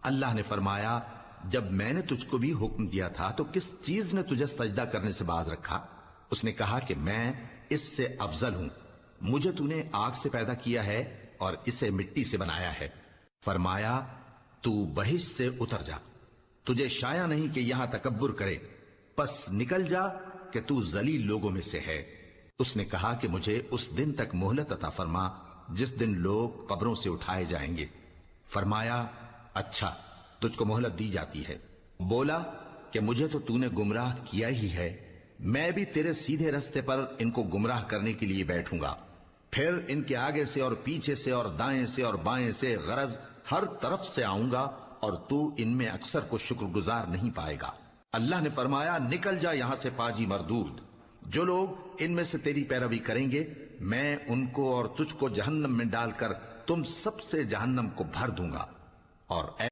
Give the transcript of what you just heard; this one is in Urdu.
اللہ نے فرمایا جب میں نے تجھ کو بھی حکم دیا تھا تو کس چیز نے تجھے سجدہ کرنے سے باز رکھا؟ اس نے کہا کہ میں اس سے افضل ہوں، مجھے تو نے آگ سے پیدا کیا ہے اور اسے مٹی سے بنایا ہے۔ فرمایا تو بہشت سے اتر جا، تجھے شایع نہیں کہ یہاں تکبر کرے، پس نکل جا کہ تو ذلیل لوگوں میں سے ہے۔ اس نے کہا کہ مجھے اس دن تک مہلت عطا فرما جس دن لوگ قبروں سے اٹھائے جائیں گے۔ فرمایا اچھا، تجھ کو مہلت دی جاتی ہے۔ بولا کہ مجھے تو نے گمراہ کیا ہی ہے، میں بھی تیرے سیدھے رستے پر ان کو گمراہ کرنے کے لیے بیٹھوں گا، پھر ان کے آگے سے اور پیچھے سے اور دائیں سے اور بائیں سے غرض ہر طرف سے آؤں گا، اور تو ان میں اکثر کو شکر گزار نہیں پائے گا۔ اللہ نے فرمایا نکل جا یہاں سے پاجی مردود، جو لوگ ان میں سے تیری پیروی کریں گے میں ان کو اور تجھ کو جہنم میں ڈال کر تم سب سے جہنم کو بھر دوں گا، اور اے